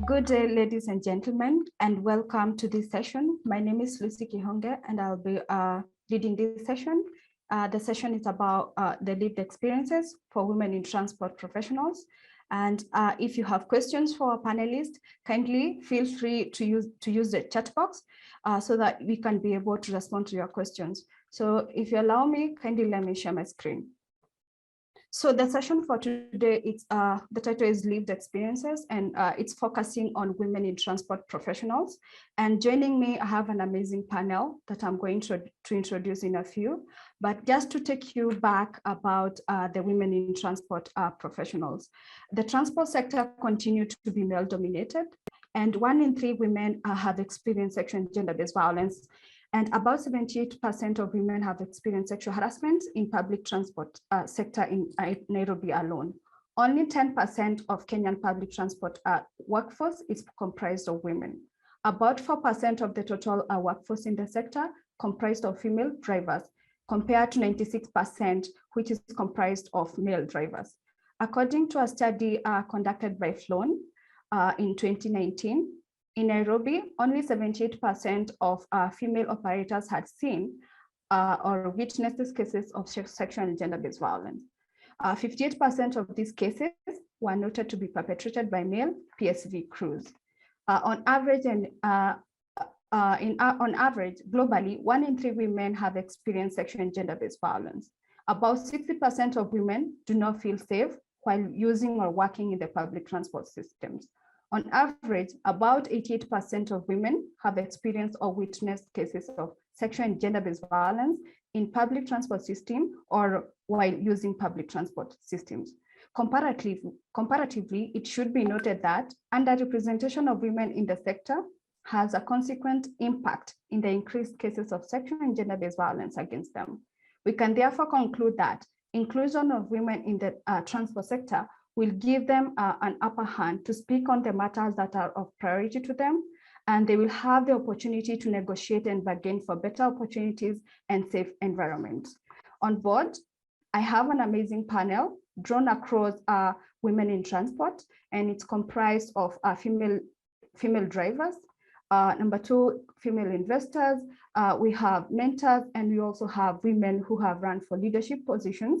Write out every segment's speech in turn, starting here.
Good day, ladies and gentlemen, and welcome to this session. My name is Lucy Kihonge, and I'll be leading this session. The session is about the lived experiences for women in transport professionals. And if you have questions for our panelists, kindly feel free to use the chat box so that we can be able to respond to your questions. So if you allow me, kindly let me share my screen. So the session for today, the title is Lived Experiences, and it's focusing on women in transport professionals. And joining me, I have an amazing panel that I'm going to introduce in a few. But just to take you back about the women in transport professionals, the transport sector continued to be male dominated, and 1 in 3 women have experienced sexual and gender-based violence. And about 78% of women have experienced sexual harassment in public transport sector in Nairobi alone. Only 10% of Kenyan public transport workforce is comprised of women. About 4% of the total workforce in the sector comprised of female drivers, compared to 96%, which is comprised of male drivers. According to a study conducted by Flown in 2019, in Nairobi, only 78% of female operators had seen or witnessed these cases of sexual and gender-based violence. 58% of these cases were noted to be perpetrated by male PSV crews. On average, globally, 1 in 3 women have experienced sexual and gender-based violence. About 60% of women do not feel safe while using or working in the public transport systems. On average, about 88% of women have experienced or witnessed cases of sexual and gender-based violence in public transport system or while using public transport systems. Comparatively, it should be noted that underrepresentation of women in the sector has a consequent impact in the increased cases of sexual and gender-based violence against them. We can therefore conclude that inclusion of women in the transport sector will give them an upper hand to speak on the matters that are of priority to them, and they will have the opportunity to negotiate and bargain for better opportunities and safe environments. On board, I have an amazing panel drawn across women in transport, and it's comprised of female drivers, number 2, female investors, we have mentors, and we also have women who have run for leadership positions.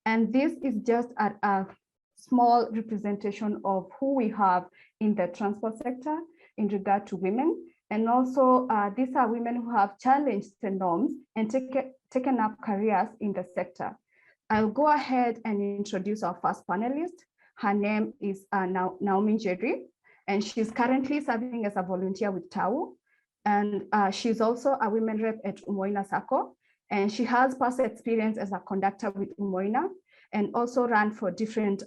And this is just at a small representation of who we have in the transport sector in regard to women. And also these are women who have challenged the norms and taken up careers in the sector. I'll go ahead and introduce our first panelist. Her name is Naomi Jeringuke, and she's currently serving as a volunteer with TAU. And she's also a women rep at Umoina Sacco, and she has past experience as a conductor with Umoina, and also ran for different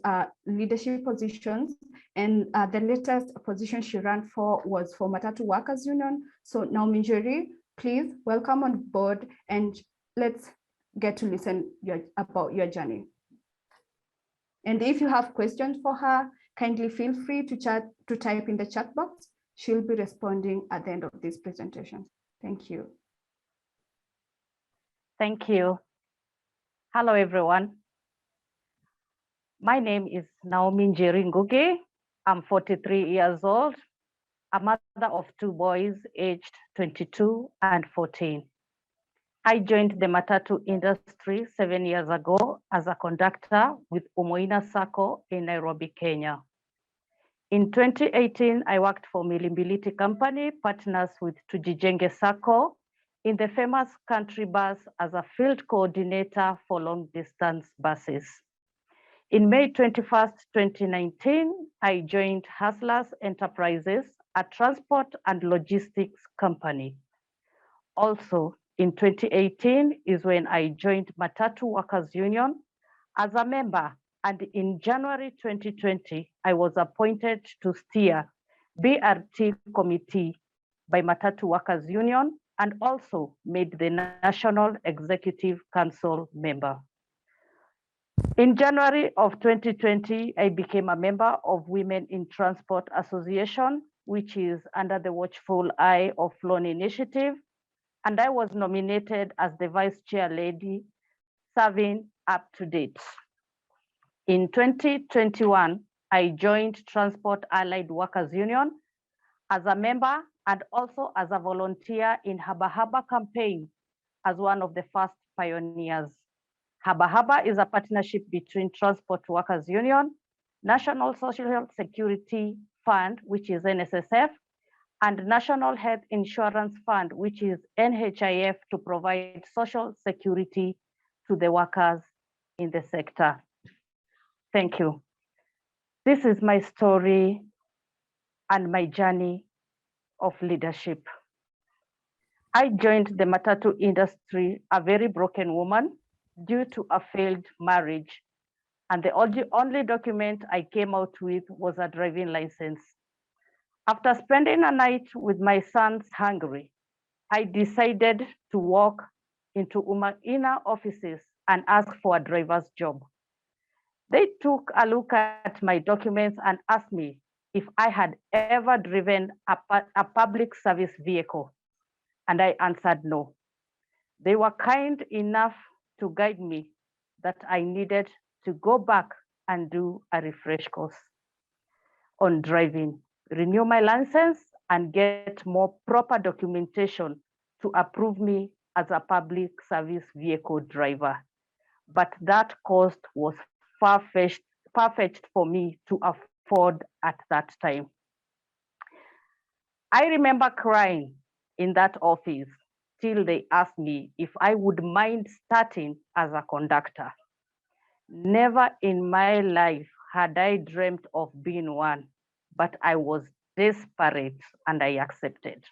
leadership positions. And the latest position she ran for was for Matatu Workers Union. So Naomi Jeringuke, please welcome on board, and let's get to listen about your journey. And if you have questions for her, kindly feel free to type in the chat box. She'll be responding at the end of this presentation. Thank you. Thank you. Hello, everyone. My name is Naomi Jeringuke. I'm 43 years old, a mother of 2 boys aged 22 and 14. I joined the Matatu industry 7 years ago as a conductor with Umoina Sacco in Nairobi, Kenya. In 2018, I worked for Milimbiliti Company, partners with Tujijenge Sacco in the famous country bus as a field coordinator for long distance buses. In May 21st, 2019, I joined Hustlers Enterprises, a transport and logistics company. Also, in 2018 is when I joined Matatu Workers Union as a member, and in January 2020, I was appointed to steer BRT committee by Matatu Workers Union, and also made the National Executive Council member. In January of 2020, I became a member of Women in Transport Association, which is under the watchful eye of Flown Initiative, and I was nominated as the Vice Chair Lady, serving up to date. In 2021, I joined Transport Allied Workers Union as a member and also as a volunteer in Haba Haba campaign as one of the first pioneers. Haba Haba is a partnership between Transport Workers Union, National Social Security Fund, which is NSSF, and National Health Insurance Fund, which is NHIF, to provide social security to the workers in the sector. Thank you. This is my story and my journey of leadership. I joined the matatu industry a very broken woman due to a failed marriage. And the only document I came out with was a driving license. After spending a night with my sons hungry, I decided to walk into inner offices and ask for a driver's job. They took a look at my documents and asked me if I had ever driven a public service vehicle, and I answered no. They were kind enough to guide me that I needed to go back and do a refresh course on driving, renew my license, and get more proper documentation to approve me as a public service vehicle driver. But that cost was far-fetched for me to afford at that time. I remember crying in that office till they asked me if I would mind starting as a conductor. Never in my life had I dreamt of being one, but I was desperate and I accepted.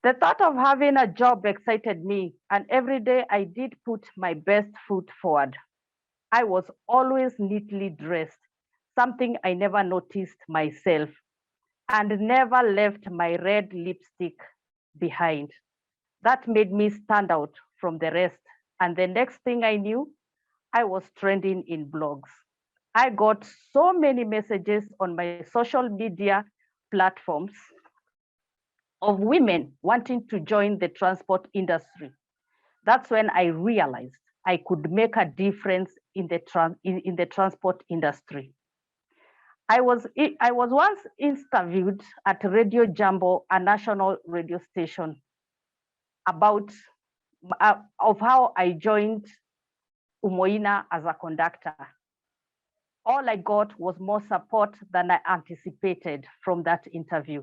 The thought of having a job excited me, and every day I did put my best foot forward. I was always neatly dressed, something I never noticed myself, and never left my red lipstick behind. That made me stand out from the rest. And the next thing I knew, I was trending in blogs. I got so many messages on my social media platforms of women wanting to join the transport industry. That's when I realized I could make a difference in the transport industry. I was once interviewed at Radio Jambo, a national radio station, about of how I joined Umoina as a conductor. All I got was more support than I anticipated from that interview.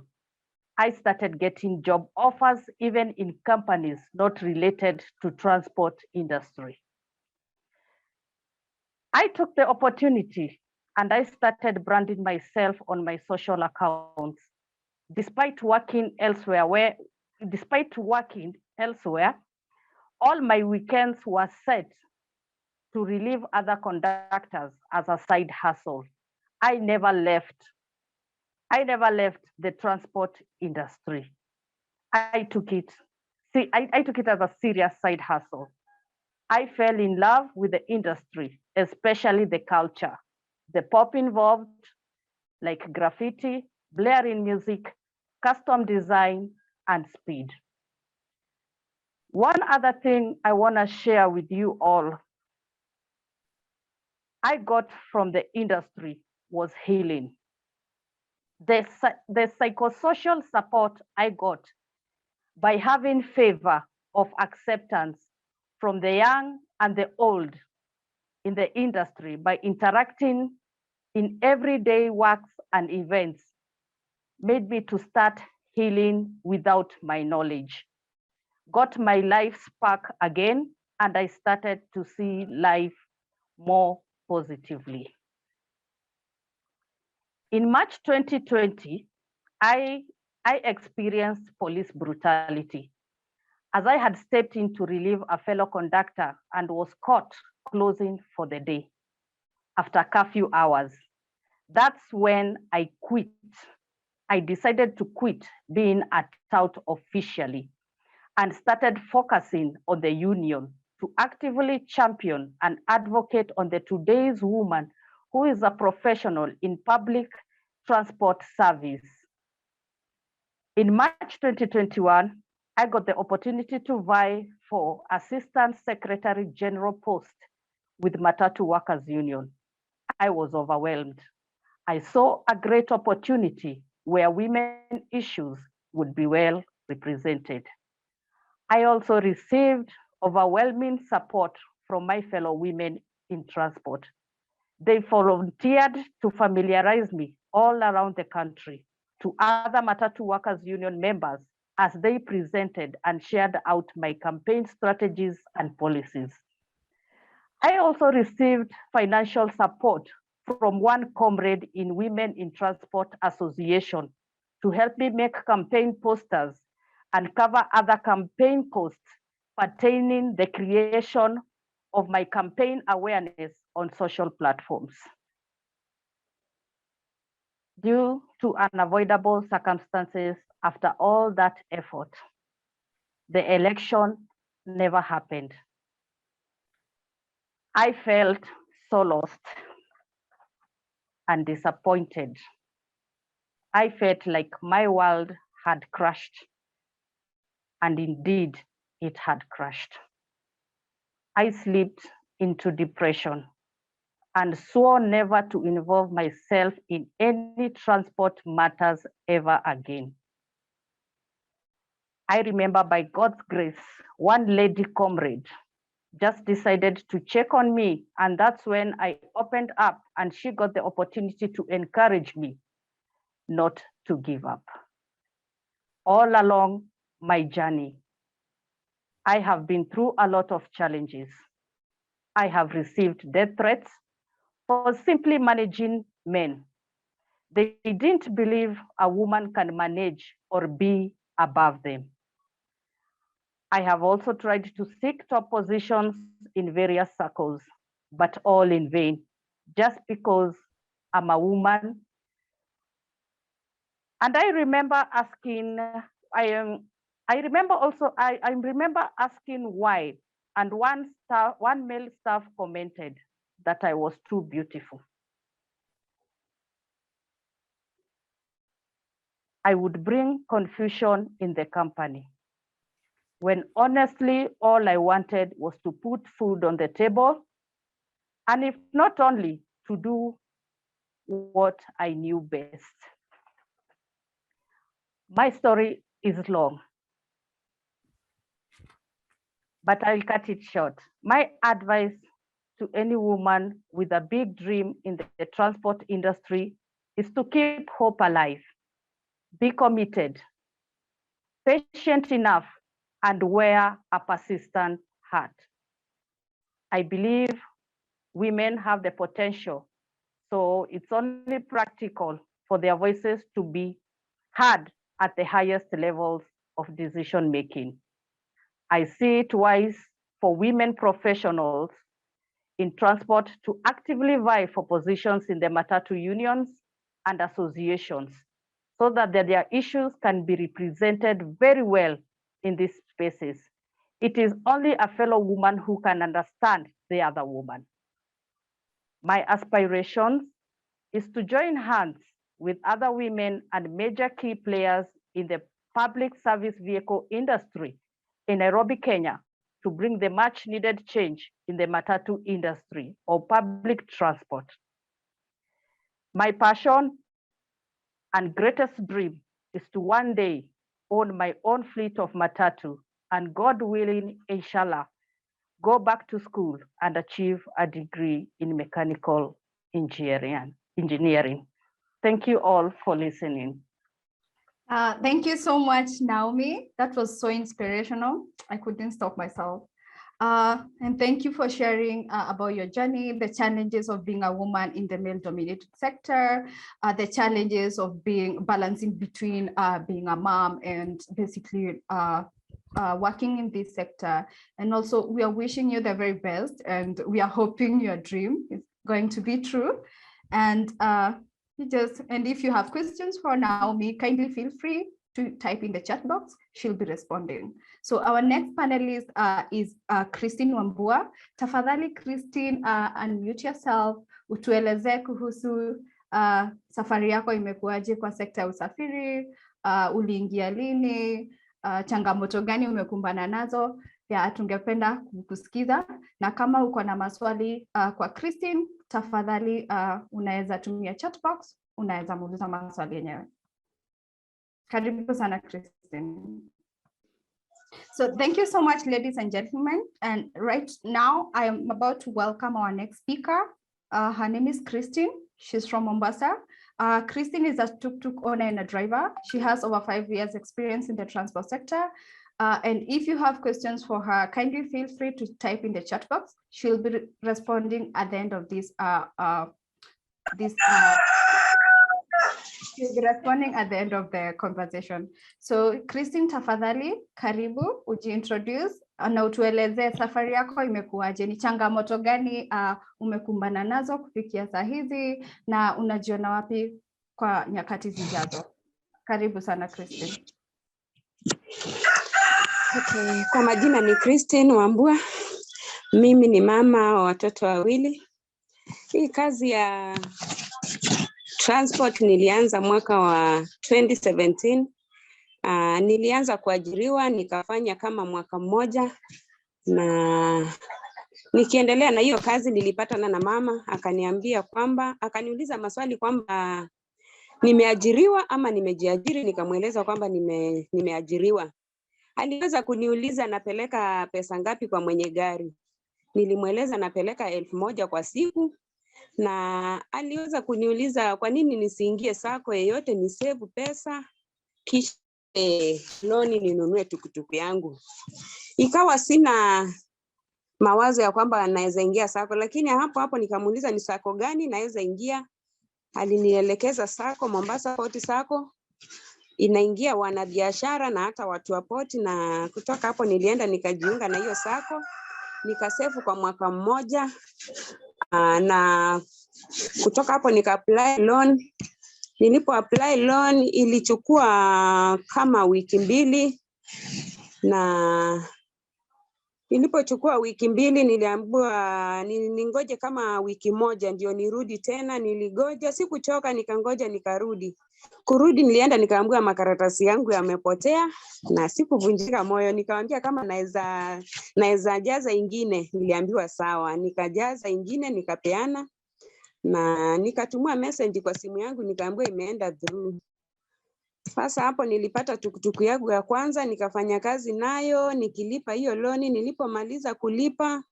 I started getting job offers even in companies not related to transport industry. I took the opportunity and I started branding myself on my social accounts. Despite working elsewhere, all my weekends were set to relieve other conductors as a side hustle. I never left the transport industry. I took it as a serious side hustle. I fell in love with the industry, especially the culture, the pop involved, like graffiti, blaring music, custom design, and speed. One other thing I want to share with you all I got from the industry was healing. The psychosocial support I got by having favor of acceptance from the young and the old in the industry by interacting in everyday works and events made me to start healing without my knowledge. Got my life spark again, and I started to see life more positively. In March 2020, I experienced police brutality as I had stepped in to relieve a fellow conductor and was caught closing for the day after curfew hours. That's when I quit. I decided to quit being a tout officially and started focusing on the union to actively champion and advocate on the today's woman who is a professional in public transport service. In March 2021, I got the opportunity to vie for Assistant Secretary General post with Matatu Workers Union. I was overwhelmed. I saw a great opportunity where women issues would be well represented. I also received overwhelming support from my fellow women in transport. They volunteered to familiarize me all around the country to other Matatu Workers Union members as they presented and shared out my campaign strategies and policies. I also received financial support from one comrade in Women in Transport Association to help me make campaign posters and cover other campaign costs pertaining the creation of my campaign awareness on social platforms. Due to unavoidable circumstances, after all that effort, the election never happened. I felt so lost and disappointed. I felt like my world had crashed, and indeed it had crashed. I slipped into depression and swore never to involve myself in any transport matters ever again. I remember, by God's grace, one lady comrade just decided to check on me, and that's when I opened up and she got the opportunity to encourage me not to give up. All along my journey, I have been through a lot of challenges. I have received death threats for simply managing men. They didn't believe a woman can manage or be above them. I have also tried to seek top positions in various circles, but all in vain, just because I'm a woman. And I remember asking, I remember asking why, and one male staff commented that I was too beautiful. I would bring confusion in the company, when honestly all I wanted was to put food on the table, and if not only, to do what I knew best. My story is long, but I'll cut it short. My advice to any woman with a big dream in the transport industry is to keep hope alive, be committed, patient enough, and wear a persistent heart. I believe women have the potential, so it's only practical for their voices to be heard at the highest levels of decision making. I see it wise for women professionals in transport to actively vie for positions in the Matatu unions and associations, so that their issues can be represented very well in these spaces. It is only a fellow woman who can understand the other woman. My aspirations is to join hands with other women and major key players in the public service vehicle industry in Nairobi, Kenya, to bring the much needed change in the Matatu industry or public transport. My passion and greatest dream is to one day own my own fleet of Matatu, and God willing, inshallah, go back to school and achieve a degree in mechanical engineering. Thank you all for listening. Thank you so much, Naomi. That was so inspirational. I couldn't stop myself. And thank you for sharing about your journey, the challenges of being a woman in the male-dominated sector, the challenges of balancing between being a mom and basically working in this sector. And also, we are wishing you the very best, and we are hoping your dream is going to be true. And if you have questions for Naomi, kindly feel free to type in the chat box. She'll be responding. So our next panelist is Christine Wamboa. Tafadhali Christine, unmute yourself, utueleze kuhusu safari yako imekuwaje kwa sekta ya usafiri, uliingia lini, changamoto gani umekumbana nazo. Ya tungependa kukusikiza, na kama uko na maswali kwa Christine, tafadhali unaweza tumia chat box, unaweza muuliza maswali yenyewe. Karibu sana, Christine. So thank you so much, ladies and gentlemen. And right now, I am about to welcome our next speaker. Her name is Christine. She's from Mombasa. Christine is a tuk-tuk owner and a driver. She has over 5 years experience in the transport sector. And if you have questions for her, kindly feel free to type in the chat box. She'll be responding at the end of she'll be responding at the end of the conversation. So Christine, tafadhali, karibu, ujiintroduce na utueleze safari yako imekuwaje, ni changamoto gani umekumbana nazo kufikia saa hizi na unajiona wapi kwa nyakati zijazo. Karibu sana, Christine. Okay, kwa majina ni Christine Wamboa. Mimi ni mama wa watoto wawili. Hii kazi ya transport nilianza mwaka wa 2017. Nilianza kuajiriwa nikafanya kama mwaka mmoja, na nikiendelea na hiyo kazi nilipatana na mama akaniuliza maswali kwamba nimeajiriwa ama nimejiajiri. Nikamweleza kwamba nimeajiriwa. Aliweza kuniuliza napeleka pesa ngapi kwa mwenye gari. Nilimweleza napeleka 1,000 kwa siku, na aliweza kuniuliza kwa nini nisiingie sako yeyote ni save pesa kisha loni ninunue tukutuku yangu. Ikawa sina mawazo ya kwamba naweza ingia sako, lakini hapo nikamuuliza ni sako gani naweza ingia. Alinielekeza sako Mombasa Port Sako, inaingia wanabiashara na hata watu wa port, na kutoka hapo nilienda nikajiunga na hiyo sako, nikasefu kwa mwaka mmoja, na kutoka hapo nika apply loan. Nilipo apply loan ilichukua kama wiki 2, na nilipochukua wiki 2 niliambiwa ningoje kama wiki 1 ndio nirudi tena. Niligoja, sikuchoka, nikangoja nikarudi. Kurudi nilienda nikaambiwa makaratasi yangu yamepotea, na sikuvunjika moyo. Nikamwambia kama naweza jaza ingine. Niliambiwa sawa, nikajaza ingine nikapeana, na nikatumua message kwa simu yangu nikaambiwa imeenda through. Sasa hapo nilipata tukutuku yangu ya kwanza, nikafanya kazi nayo, nikilipa hiyo loan. Nilipomaliza kulipa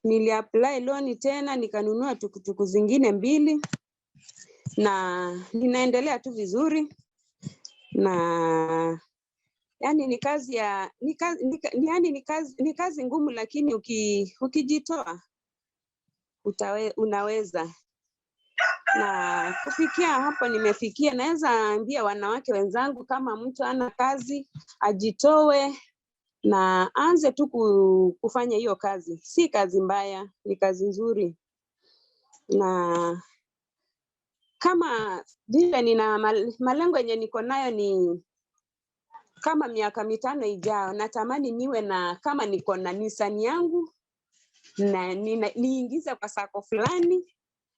niliapply loan tena, nikanunua tukutuku zingine 2, na ninaendelea tu vizuri. Na yani ni kazi ngumu, lakini ukijitoa unaweza. Na kufikia hapo nimefikia, naweza ambia wanawake wenzangu kama mtu ana kazi ajitoe na aanze tu kufanya hiyo kazi. Si kazi mbaya, ni kazi nzuri. Na kama vile nina malengo yenye niko nayo ni kama miaka 5 ijayo natamani niwe na kama niko na Nissan yangu, na niingize kwa sako fulani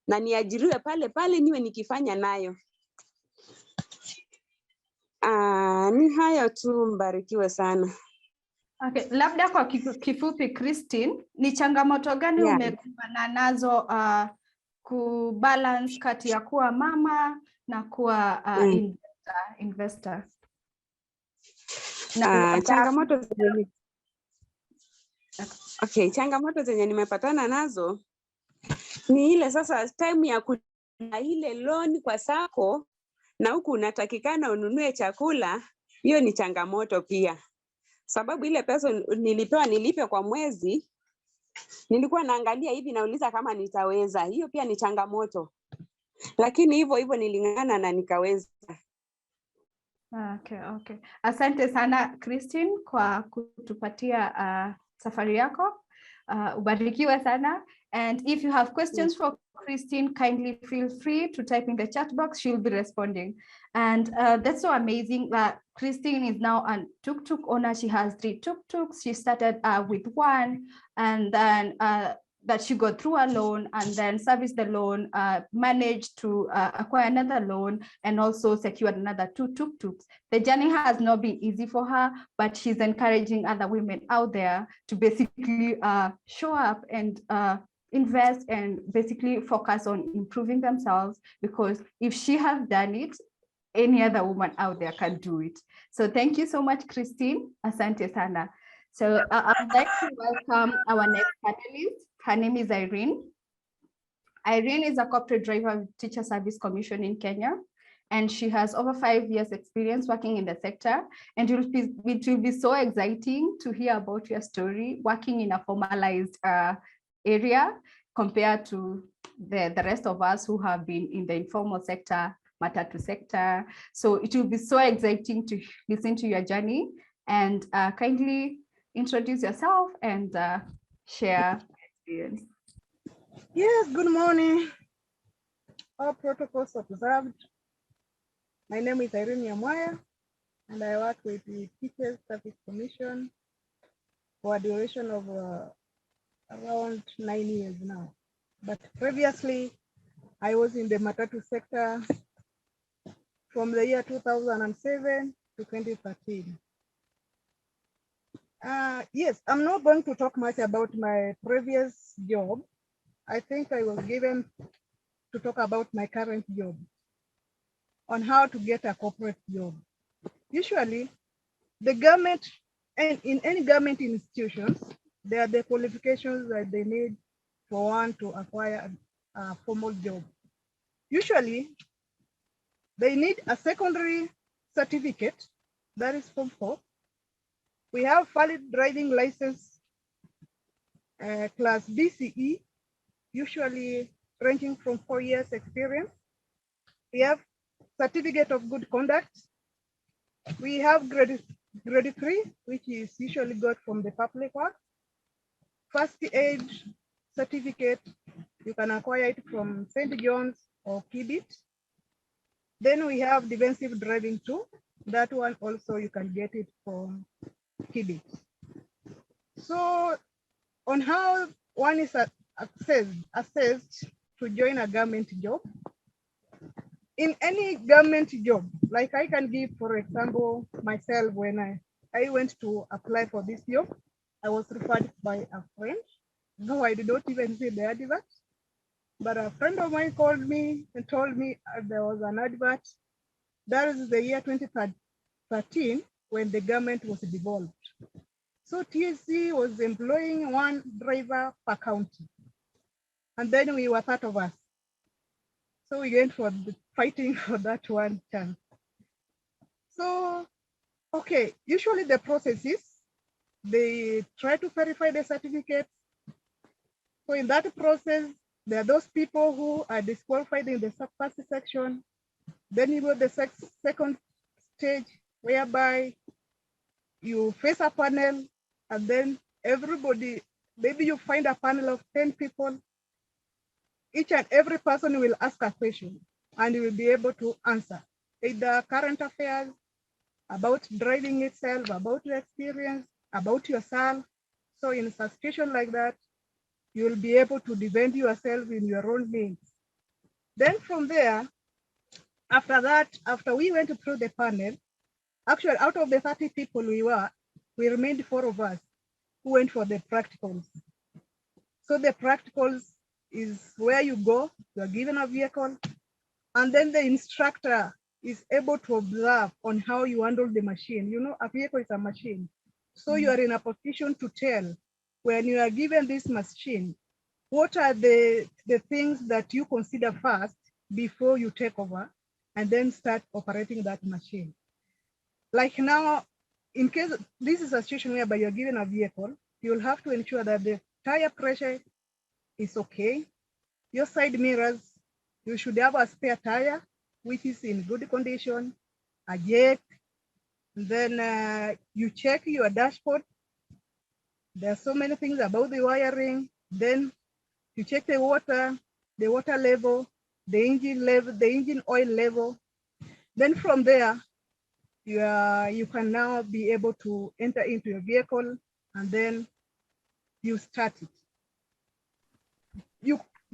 na niajiriwe pale niwe nikifanya nayo. Ni hayo tu, mbarikiwe sana. Okay, labda kwa kifupi Christine, ni changamoto gani umekumbana nazo kubalance kati ya kuwa mama na kuwa investor? Changamoto zenye nimepatana nazo ni ile sasa time ya kuna ile loan kwa sako, na huku unatakikana ununue chakula. Hiyo ni changamoto pia, sababu ile pesa nilipewa nilipe kwa mwezi, nilikuwa naangalia hivi nauliza kama nitaweza. Hiyo pia ni changamoto, lakini hivyo niling'ang'ana na nikaweza. Okay. Asante sana Christine kwa kutupatia safari yako. Ubarikiwe sana. And if you have questions for Christine, kindly feel free to type in the chat box. She'll be responding. And that's so amazing that Christine is now a tuk-tuk owner. She has 3 tuk-tuks. She started with 1, and then that she got through a loan and then serviced the loan, managed to acquire another loan, and also secured another 2 tuk-tuks. The journey has not been easy for her, but she's encouraging other women out there to basically show up and invest and basically focus on improving themselves, because if she has done it, any other woman out there can do it. So thank you so much, Christine. Asante sana. So I'd like to welcome our next panelist. Her name is Irene. Irene is a corporate driver with Teacher Service Commission in Kenya, and she has over 5 years experience working in the sector. And it will be so exciting to hear about your story working in a formalized area compared to the rest of us who have been in the informal sector, matatu sector. So it will be so exciting to listen to your journey, and kindly introduce yourself and share experience. Yes, good morning. All protocols observed. My name is Irene Yamwaya, and I work with the Teachers Service Commission for a duration of around 9 years now. But previously, I was in the matatu sector from the year 2007 to 2013. Yes, I'm not going to talk much about my previous job. I think I was given to talk about my current job, on how to get a corporate job. Usually, the government, and in any government institutions, there are the qualifications that they need for one to acquire a formal job. Usually, they need a secondary certificate, that is Form 4. We have valid driving license, class BCE, usually ranging from 4 years experience. We have certificate of good conduct. We have grade 3, which is usually got from the public work. First aid certificate, you can acquire it from St. John's or Kibit. Then we have defensive driving too. That one also you can get it from Kibit. So on how one is assessed to join a government job, in any government job, like I can give, for example, myself, when I went to apply for this job, I was referred by a friend. No, I did not even see the advert, but a friend of mine called me and told me there was an advert. That is the year 2013 when the government was devolved. So TSC was employing 1 driver per county. And then we were part of us. So we went for fighting for that one chance. So, okay, usually the process is they try to verify the certificate. So in that process, there are those people who are disqualified in the first section. Then you go to the second stage, whereby you face a panel, and then everybody, maybe you find a panel of 10 people. Each and every person will ask a question, and you will be able to answer either current affairs, about driving itself, about your experience, about yourself. So in a situation like that, you will be able to defend yourself in your own means. Then from there, after that, after we went through the panel, actually out of the 30 people we remained 4 of us who went for the practicals. So the practicals is where you go, you are given a vehicle, and then the instructor is able to observe on how you handle the machine. You know, a vehicle is a machine. So you are in a position to tell, when you are given this machine, what are the things that you consider first before you take over and then start operating that machine. Like now, in case this is a situation whereby you're given a vehicle, you'll have to ensure that the tire pressure is okay. Your side mirrors, you should have a spare tire, which is in good condition, a jack. Then you check your dashboard. There are so many things about the wiring. Then you check the water level, the engine oil level. Then from there, you can now be able to enter into your vehicle, and then you start it.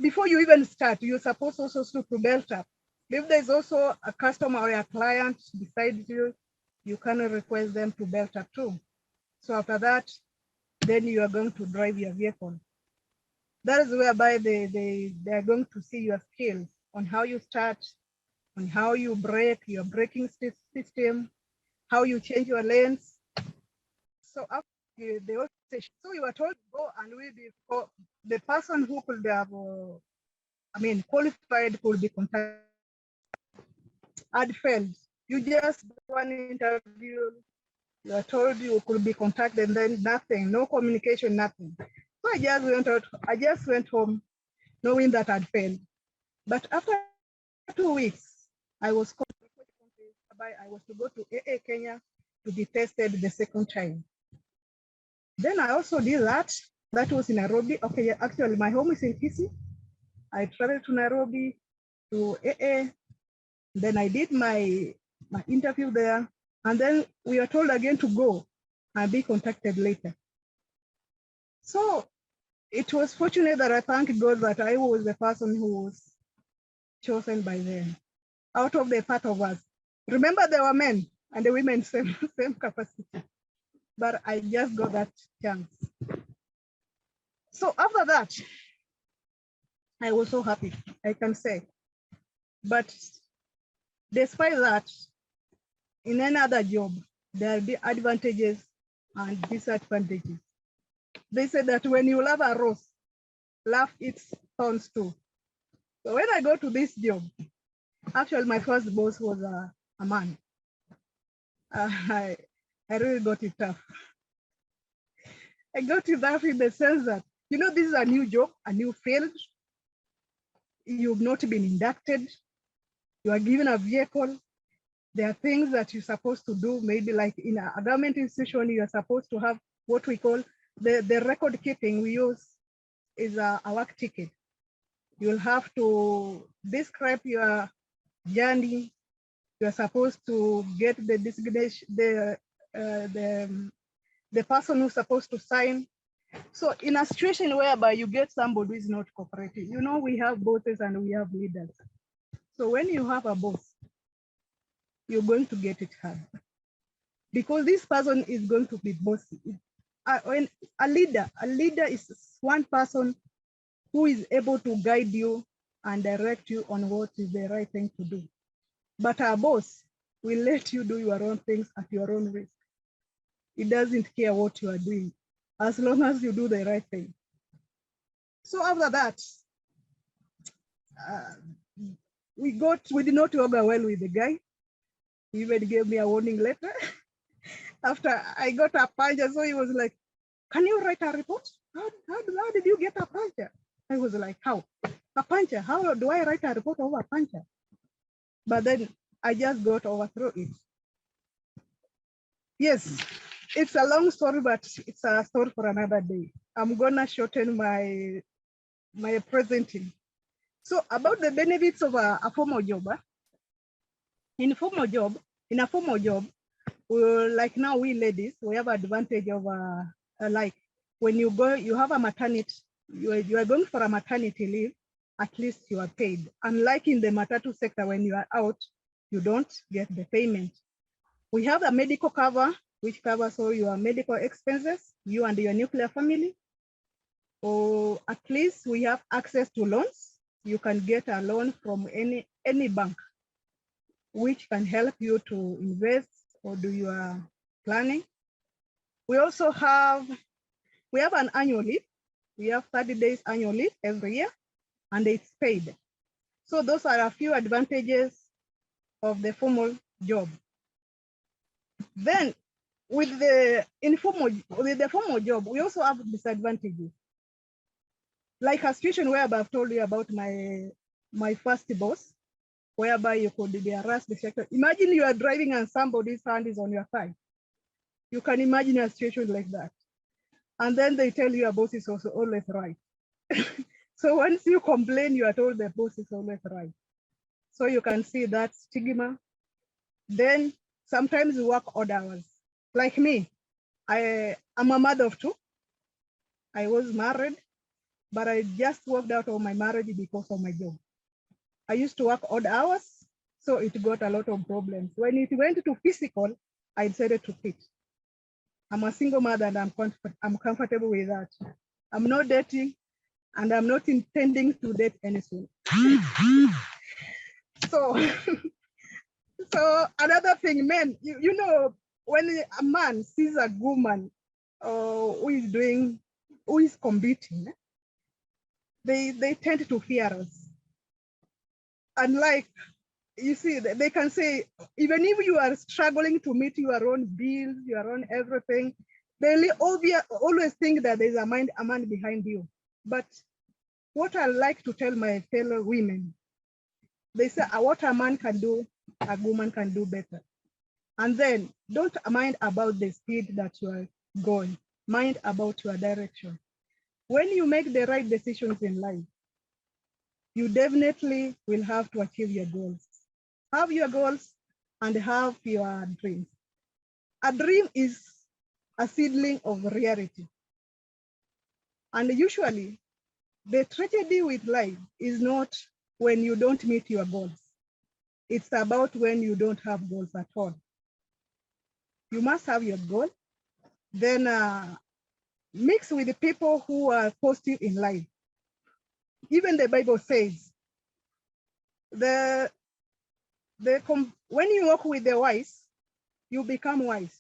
Before you even start, you're supposed also to belt up. If there's also a customer or a client beside you, you can request them to belt up too. So after that, then you are going to drive your vehicle. That is whereby they are going to see your skills on how you start, on how you brake, your braking system, how you change your lanes. So after the whole session, so we were told to go and we before the person who could have, qualified could be contacted. Had failed. You just do one interview, you are told you could be contacted, and then nothing, no communication, nothing. So I just went home knowing that I'd failed. But after 2 weeks, I was called. I was to go to AA Kenya to be tested the second time. Then I also did that. That was in Nairobi. Okay, actually my home is in Kisii. I traveled to Nairobi to AA. Then I did my interview there. And then we are told again to go and be contacted later. So it was fortunate that I thank God that I was the person who was chosen by them out of the part of us. Remember, there were men and the women same capacity, but I just got that chance. So after that, I was so happy, I can say. But despite that, in any other job, there will be advantages and disadvantages. They said that when you love a rose, love its thorns too. So when I go to this job, actually my first boss was a man. I really got it tough. I got it tough in the sense that, this is a new job, a new field. You've not been inducted. You are given a vehicle. There are things that you're supposed to do, maybe like in a government institution, you're supposed to have what we call the record keeping we use is a work ticket. You'll have to describe your journey. You're supposed to get the designation, the person who's supposed to sign. So in a situation whereby you get somebody who is not cooperating, we have bosses and we have leaders. So when you have a boss, you're going to get it hard because this person is going to be bossy. When a leader is one person who is able to guide you and direct you on what is the right thing to do. But our boss will let you do your own things at your own risk. He doesn't care what you are doing, as long as you do the right thing. So after that, we did not work well with the guy. He even gave me a warning letter. After I got a puncher, so he was like, "Can you write a report? How did you get a puncher?" I was like, "How? A puncher? How do I write a report over a puncher?" But then I just got overthrown it. Yes, it's a long story, but it's a story for another day. I'm gonna shorten my presenting. So about the benefits of a formal job. In a formal job, like now we ladies, we have advantage of like when you go, you have a maternity, you are going for a maternity leave, at least you are paid. Unlike in the matatu sector, when you are out, you don't get the payment. We have a medical cover, which covers all your medical expenses, you and your nuclear family. Or at least we have access to loans. You can get a loan from any bank, which can help you to invest or do your planning. We also have an annual leave. We have 30 days annual leave every year, and it's paid. So those are a few advantages of the formal job. Then with the formal job, we also have disadvantages. Like a situation where I've told you about my first boss, whereby you could be harassed. Imagine you are driving and somebody's hand is on your thigh. You can imagine a situation like that. And then they tell you your boss is also always right. So once you complain, you are told the boss is always right. So you can see that stigma. Then sometimes you work odd hours. Like me, I'm a mother of two. I was married, but I just walked out of my marriage because of my job. I used to work odd hours, so it got a lot of problems. When it went to physical, I decided to quit. I'm a single mother and I'm comfortable with that. I'm not dating and I'm not intending to date anything. So, so another thing, men, you know, when a man sees a woman who is competing, they tend to fear us. Unlike, you see, they can say, even if you are struggling to meet your own bills, your own everything, they always think that there's a man behind you. But what I like to tell my fellow women, they say, what a man can do, a woman can do better. And then don't mind about the speed that you are going, mind about your direction. When you make the right decisions in life, you definitely will have to achieve your goals. Have your goals and have your dreams. A dream is a seedling of reality. And usually, the tragedy with life is not when you don't meet your goals. It's about when you don't have goals at all. You must have your goal, then mix with the people who are positive in life. Even the Bible says, when you walk with the wise, you become wise.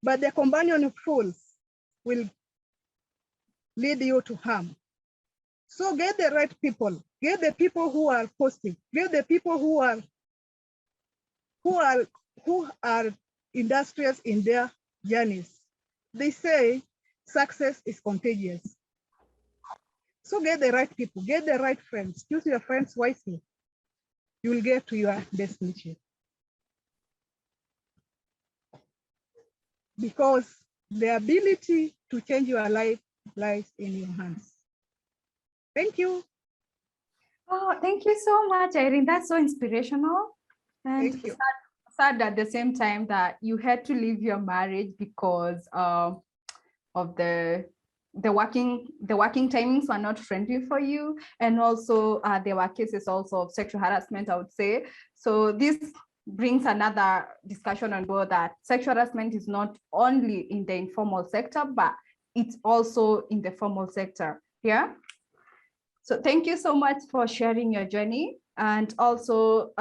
But the companion of fools will lead you to harm. So get the right people. Get the people who are positive. Get the people who are industrious in their journeys. They say success is contagious. So get the right people. Get the right friends. Choose your friends wisely. You will get to your destination. Because the ability to change your life lies in your hands. Thank you. Oh, thank you so much, Irene. That's so inspirational. And Thank you. sad at the same time that you had to leave your marriage because of the working timings were not friendly for you, and also there were cases also of sexual harassment, I would say. So this brings another discussion on board that sexual harassment is not only in the informal sector, but it's also in the formal sector. Yeah. So thank you so much for sharing your journey. And also,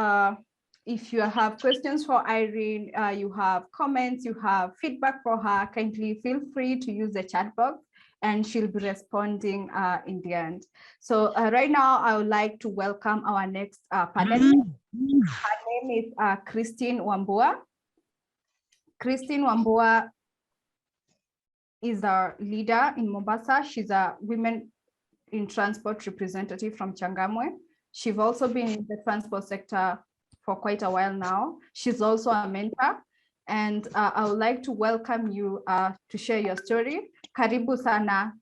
if you have questions for Irene, you have comments, you have feedback for her, kindly feel free to use the chat box and she'll be responding in the end. So right now, I would like to welcome our next panelist. Her name is Christine Wamboa. Christine Wamboa is our leader in Mombasa. She's a women in transport representative from Changamwe. She's also been in the transport sector for quite a while now. She's also a mentor. And I would like to welcome you to share your story. Karibu sana.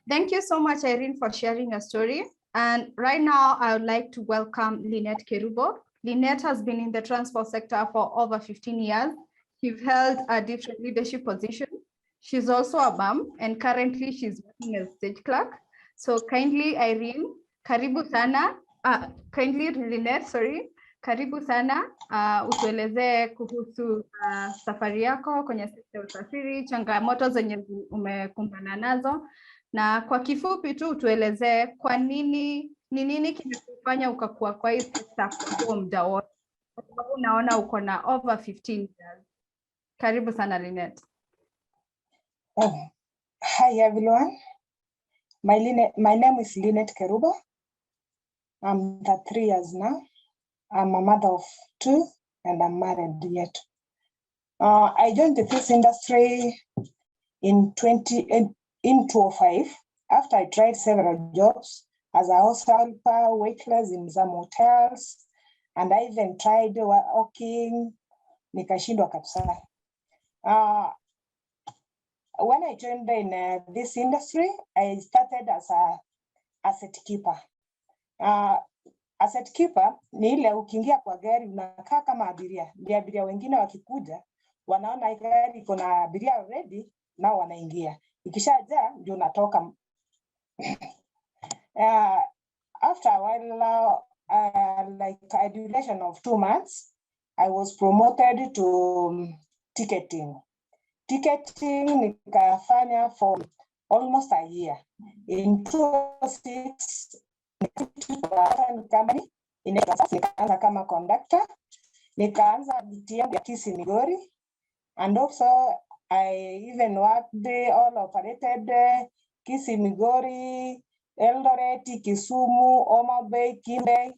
Thank you so much, Irene, for sharing your story. And right now, I would like to welcome Lynette Kerubo. Lynette has been in the transport sector for over 15 years. She's held a different leadership position. She's also a mom, and currently she's working as stage clerk. So kindly, Irene, karibu sana. Kindly, Lynette, sorry. Karibu sana. Utuelezee kuhusu safari yako kwenye sekta ya usafiri, changamoto zenye umekumbana nazo, na kwa kifupi tu utuelezee kwa nini, ni nini kimekufanya ukakuwa kwa hii sekta kwa huo muda wote, kwa sababu naona uko na over 15 years. Karibu sana, Lynette. Oh, hi everyone. My name is Lynette Kerubo. I'm 33 years now. I'm a mother of 2 and I'm married yet. I joined this industry in 2005 after I tried several jobs as a house helper, waitress in some hotels, and I even tried working, nikashindwa kabisa. When I joined in this industry, I started as a asset keeper. Asset keeper ni ile ukiingia kwa gari unakaa kama abiria. Ndio abiria wengine wakikuja wanaona gari iko na abiria already, nao wanaingia. Ikishajaa ndio unatoka. After a while, like a duration of 2 months, I was promoted to ticketing. Ticketing nikafanya for almost a year. In 2006, company nikaanza kama conductor, nikaanza biti yangu ya Kisii Migori, and also I even worked all operated Kisii Migori, Eldoret, Kisumu, Homa Bay, Kimbe,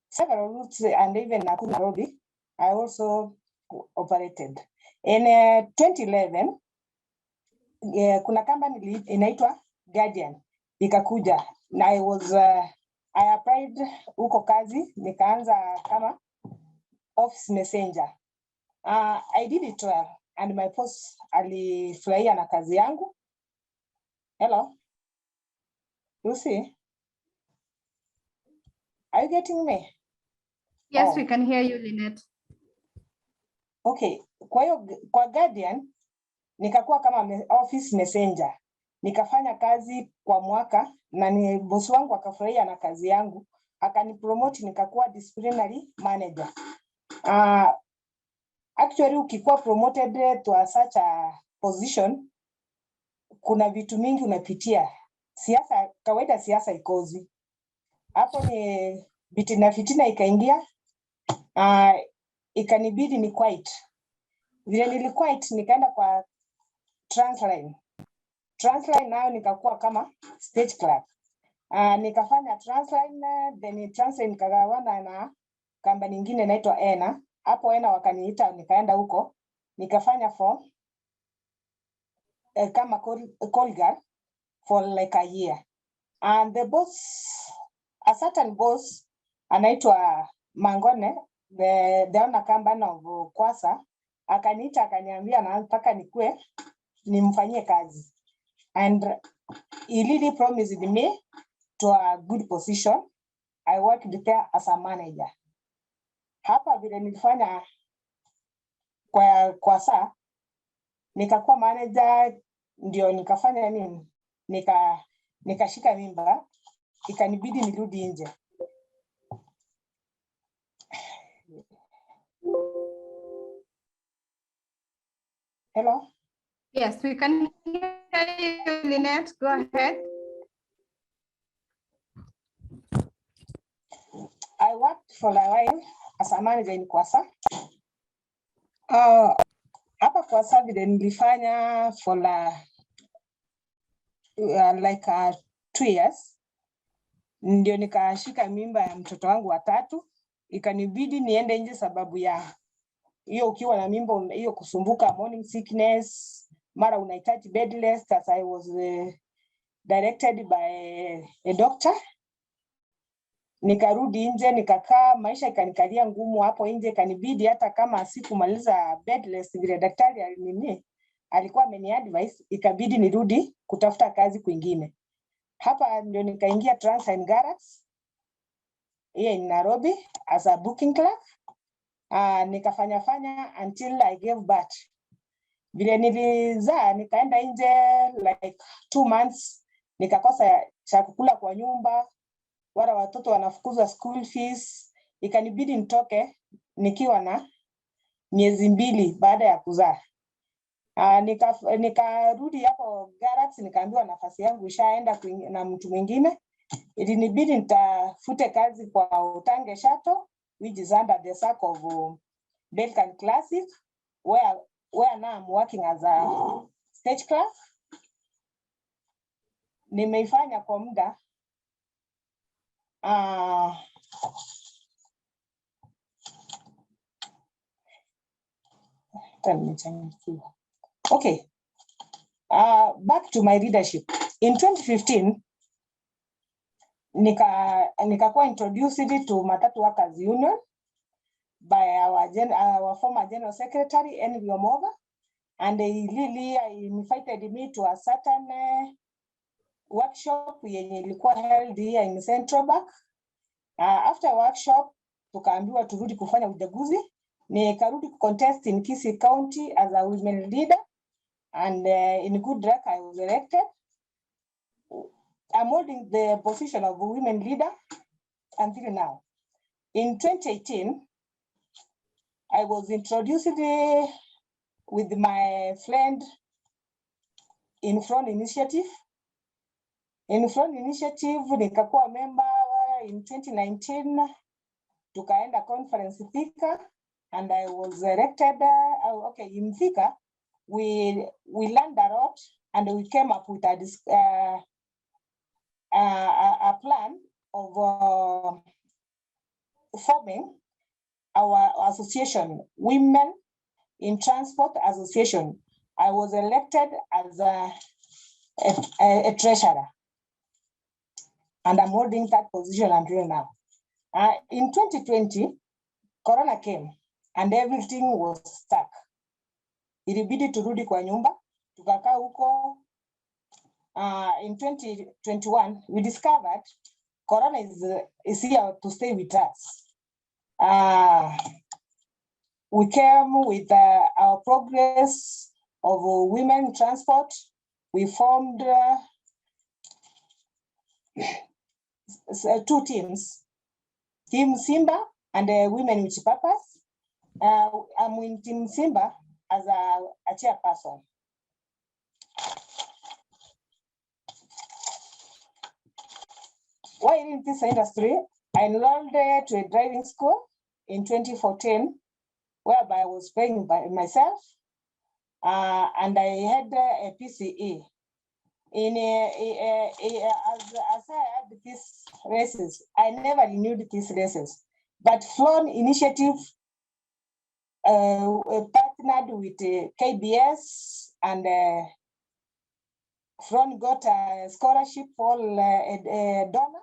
several routes, and even Nakuru, Nairobi. I also operated. In 2011, kuna company inaitwa Guardian ikakuja, na I applied huko kazi, nikaanza kama office messenger. I did it well, and my boss alifurahia na kazi yangu. Hello, Lucy, are you getting me? Yes, we can hear you, Lynette. Okay, kwa hiyo kwa Guardian nikakuwa kama office messenger, nikafanya kazi kwa mwaka, na ni boss wangu akafurahia na kazi yangu, akanipromote nikakuwa disciplinary manager. Actually ukikuwa promoted to such a position, kuna vitu mingi unapitia. Siasa kawaida, siasa ikozi hapo, ni fitina ikaingia, ikanibidi ni quit. Vile niliquit nikaenda kwa Transline nayo nikakuwa kama stage clerk. Nikafanya Transline, then Transline nikagawana na company nyingine inaitwa Ena. Hapo Ena wakaniita, nikaenda huko nikafanya for kama call girl for like a year. And the boss, a certain boss anaitwa Mangone, the owner company of Kwasa, akaniita akaniambia nataka nikue nimfanyie kazi, and he really promised me to a good position. I worked there as a manager. Hapa vile nilifanya kwa saa nikakuwa manager, ndio nikafanya nini, nikashika mimba, ikanibidi nirudi nje. Hello? Yes, we can hear you, Lynette. Go ahead. I worked for a while as a manager in Kwasa. Hapa Kwasa vile nilifanya for like 2 years. Ndio nikashika mimba ya mtoto wangu wa 3. Ikanibidi niende nje sababu ya hiyo, ukiwa na mimba hiyo kusumbuka, morning sickness, mara unahitaji bed rest, as I was directed by a doctor. Nikarudi nje, nikakaa, maisha ikanikalia ngumu hapo nje, kanibidi hata kama sikumaliza bed rest vile daktari alikuwa ameniadvise, ikabidi nirudi kutafuta kazi kwingine. Hapa ndio nikaingia Transline Garage here in Nairobi as a booking clerk. Nikafanya until I gave birth. Vile nilizaa nikaenda nje like 2 months, nikakosa cha kukula kwa nyumba, wala watoto wanafukuzwa school fees, ikanibidi nitoke nikiwa na miezi 2 baada ya kuzaa. Nikarudi hapo Garage, nikaambiwa nafasi yangu ishaenda na mtu mwingine. Ilinibidi nitafute kazi kwa Utange Shuttle, which is under the circle of Belkan Classic, where now I'm working as a stage clerk. Nimeifanya kwa muda okay. Back to my leadership. In 2015, nikakuwa introduced to Matatu Workers Union by our former General Secretary, N.V. Omoga, and he really invited me to a certain workshop yenye ilikuwa held here in Central Bank. After workshop, tukaambiwa turudi kufanya uchaguzi. Nikarudi contest in Kisii County as a women leader, and in good luck I was elected. I'm holding the position of women leader until now. In 2018, I was introduced with my friend in Front Initiative. In Front Initiative, nikakuwa member in 2019, tukaenda conference Thika, and I was elected. Okay, in Thika, we learned a lot, and we came up with a plan of forming our association, Women in Transport Association. I was elected as a treasurer, and I'm holding that position until now. In 2020, Corona came and everything was stuck. Ilibidi turudi kwa nyumba, tukakaa huko. In 2021, we discovered Corona is here to stay with us. We came with our progress of women in transport. We formed 2 teams, Team Simba and Women with Purpose. I'm in Team Simba as a chairperson. While in this industry, I enrolled to a driving school in 2014, whereby I was paying by myself, and I had a PCE. As I had these races, I never renewed these races, but Flown Initiative partnered with KBS, and Flown got a scholarship for a dollar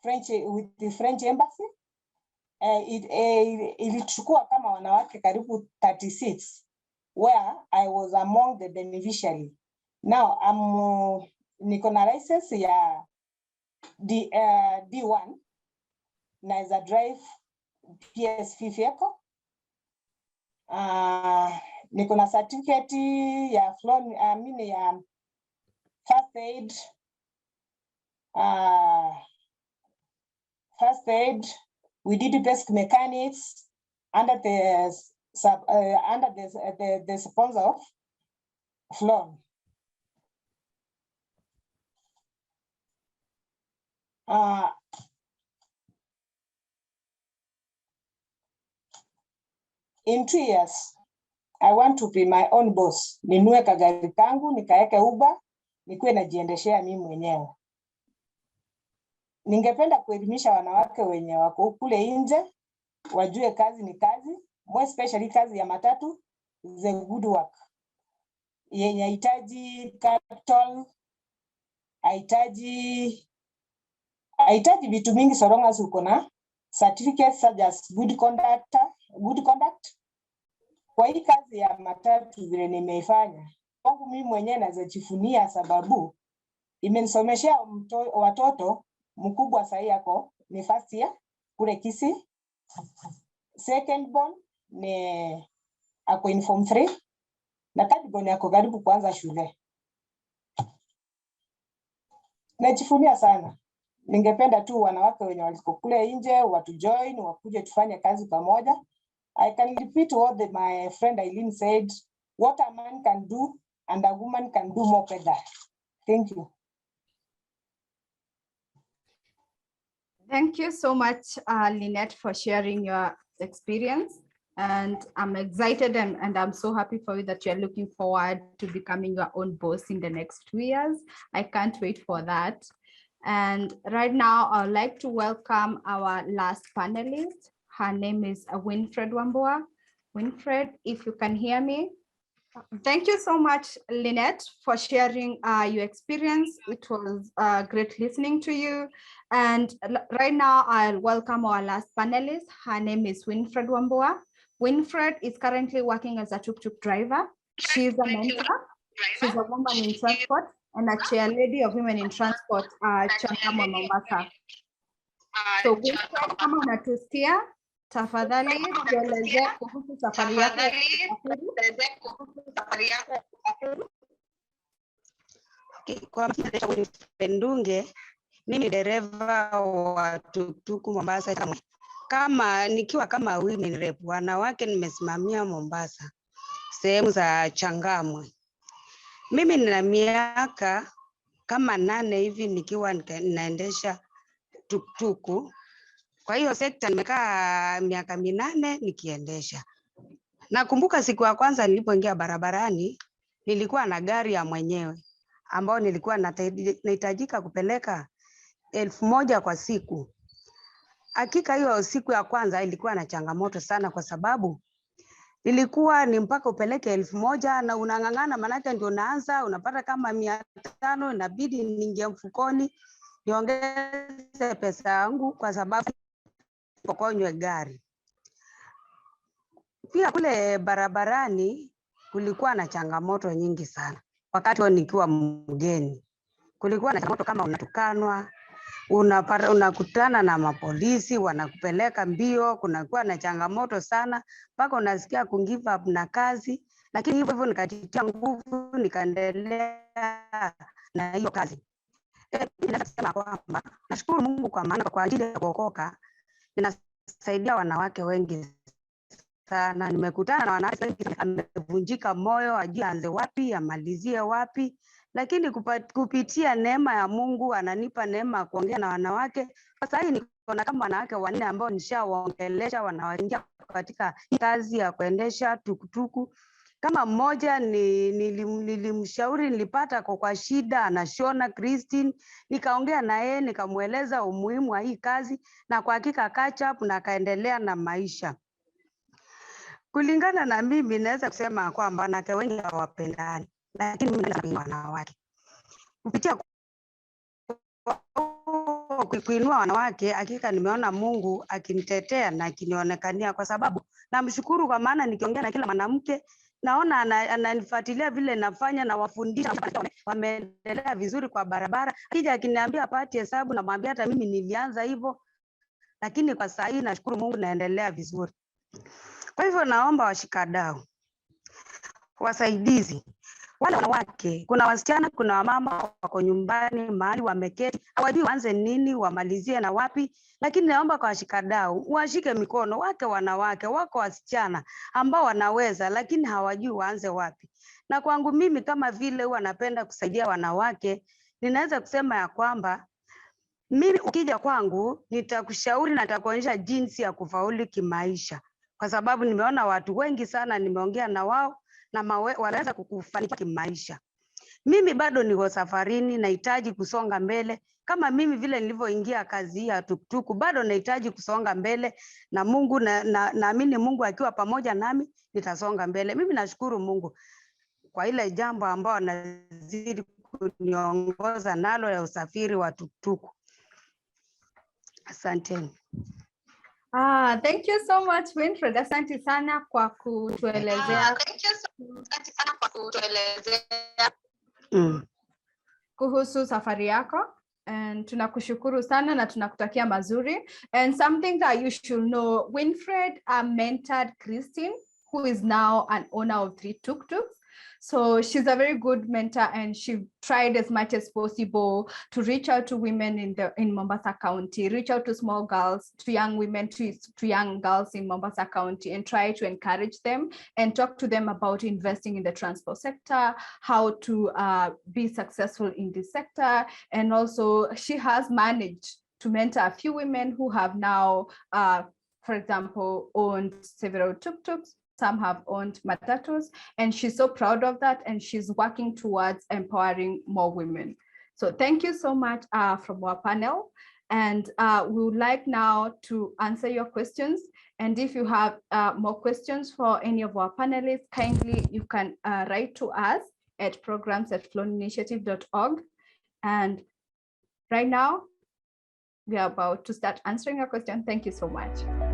with the French embassy. Ilichukua kama wanawake karibu 36, where I was among the beneficiaries. Now niko na license ya D1, naweza drive PSV vehicle. Niko na certificate ya ya first aid. First aid. We did basic mechanics under the sponsor of Flown. In 2 years, I want to be my own boss. Ninue kagari kangu, nikaeke Uber, nikuwe najiendeshea mimi mwenyewe. Ningependa kuelimisha wanawake wenye wako kule nje, wajue kazi ni kazi, more especially kazi ya matatu, is a good work. Yenye hahitaji capital, hahitaji vitu mingi, so long as uko na certificates such as good conduct. Kwa hii kazi ya matatu vile nimeifanya, kwangu mimi mwenyewe nazijivunia, sababu imenisomeshea watoto. Mkubwa sasa yako ni first year kule Kisii, second born ni ako in form 3, na third born yako karibu kuanza shule. Najivunia sana. Ningependa tu wanawake wenye waliko kule nje watu join, wakuje tufanye kazi pamoja. I can repeat what my friend Eileen said, what a man can do and a woman can do more better. Thank you. Thank you so much, Lynette, for sharing your experience. And I'm excited and I'm so happy for you that you're looking forward to becoming your own boss in the next 2 years. I can't wait for that. And right now, I'd like to welcome our last panelist. Her name is Winfred Wamboa. Winfred, if you can hear me. Thank you so much, Lynette, for sharing your experience. It was great listening to you. And right now, I'll welcome our last panelist. Her name is Winfred Wamboa. Winfred is currently working as a tuk-tuk driver. She's a mentor. She's a woman in transport and a chair lady of Women in Transport, Changamwe, Mombasa. So Winfred, kama unatusikia, tafadhali tueleze kuhusu safari yako. Kwa Pendunge, mimi dereva wa tuktuku Mombasa. Nikiwa kama women rep, wanawake nimesimamia Mombasa, sehemu za Changamwe. Mimi nina miaka kama 8 hivi nikiwa naendesha tuktuku. Kwa hiyo sekta nimekaa miaka 8 nikiendesha. Nakumbuka siku ya kwanza nilipoingia barabarani, nilikuwa na gari ya mwenyewe ambao nilikuwa nahitajika kupeleka 1000 kwa siku. Hakika hiyo siku ya kwanza ilikuwa na changamoto sana, kwa sababu ilikuwa ni mpaka upeleke 1000 na unang'ang'ana, manake ndio unaanza, unapata kama 500, inabidi niingie mfukoni niongeze pesa yangu kwa sababu pokonywe gari. Pia kule barabarani kulikuwa na changamoto nyingi sana. Wakati nikiwa mgeni, kulikuwa na changamoto kama unatukanwa, unakutana na mapolisi wanakupeleka mbio. Kunakuwa na changamoto sana mpaka unasikia give up na kazi, lakini hivyo nikajitia nguvu nikaendelea na hiyo kazi. Ninasema kwamba nashukuru Mungu kwa ajili ya kuokoka ninasaidia wanawake wengi sana. Nimekutana na wanawake wengi amevunjika moyo, ajui aanze wapi amalizie wapi, lakini kupitia neema ya Mungu ananipa neema ya kuongea na wanawake. Sasa hii niko na kama wanawake 4 ambao nishawaongelesha wanaoingia katika kazi ya kuendesha tukutuku. Kama mmoja nilimshauri, nilipata kwa shida anashona Christine, nikaongea na yeye nikamueleza umuhimu wa hii kazi, na kwa hakika catch up na kaendelea na maisha. Kulingana na mimi naweza kusema kwamba wanawake wengi hawapendani, lakini mimi napenda wanawake. Kupitia kuinua wanawake, hakika nimeona Mungu akinitetea na akinionekania, kwa sababu namshukuru kwa maana nikiongea na kila mwanamke naona ananifuatilia vile nafanya na wafundisha wameendelea vizuri kwa barabara. Akija akiniambia apate hesabu na mwambia hata mimi nilianza hivyo, lakini kwa sasa hii nashukuru Mungu naendelea vizuri. Kwa hivyo naomba washikadau, wasaidizi, wale wanawake, kuna wasichana, kuna wamama wako nyumbani mahali wameketi, hawajui waanze nini, wamalizie na wapi, lakini naomba kwa washikadau washike mikono wanawake, wako wasichana ambao wanaweza lakini hawajui waanze wapi. Na kwangu mimi kama vile huwa napenda kusaidia wanawake, ninaweza kusema ya kwamba mimi ukija kwangu nitakushauri na nitakuonyesha jinsi ya kufaulu kimaisha, kwa sababu nimeona watu wengi sana nimeongea na wao na wanaweza kukufanikiwa kimaisha. Mimi bado niko safarini, nahitaji kusonga mbele. Kama mimi vile nilivyoingia kazi ya tuktuku, bado nahitaji kusonga mbele na Mungu, naamini Mungu akiwa pamoja nami nitasonga mbele. Mimi nashukuru Mungu kwa ile jambo ambao anazidi kuniongoza nalo ya usafiri wa tuktuku. Asanteni. Thank you so much Winfred. Asante sana kwa kutuelezea kuhusu safari yako, and tunakushukuru sana na tunakutakia mazuri. And something that you should know, Winfred mentored Christine, who is now an owner of 3 tuk-tuks. So she's a very good mentor, and she tried as much as possible to reach out to women in Mombasa County, reach out to small girls, to young women, to young girls in Mombasa County, and try to encourage them and talk to them about investing in the transport sector, how to be successful in this sector. And also she has managed to mentor a few women who have now, for example, owned several tuk-tuks. Some have owned matatus, and she's so proud of that, and she's working towards empowering more women. So thank you so much from our panel, and we would like now to answer your questions. And if you have more questions for any of our panelists, kindly you can write to us at programs@floninitiative.org. And right now we are about to start answering your question. Thank you so much.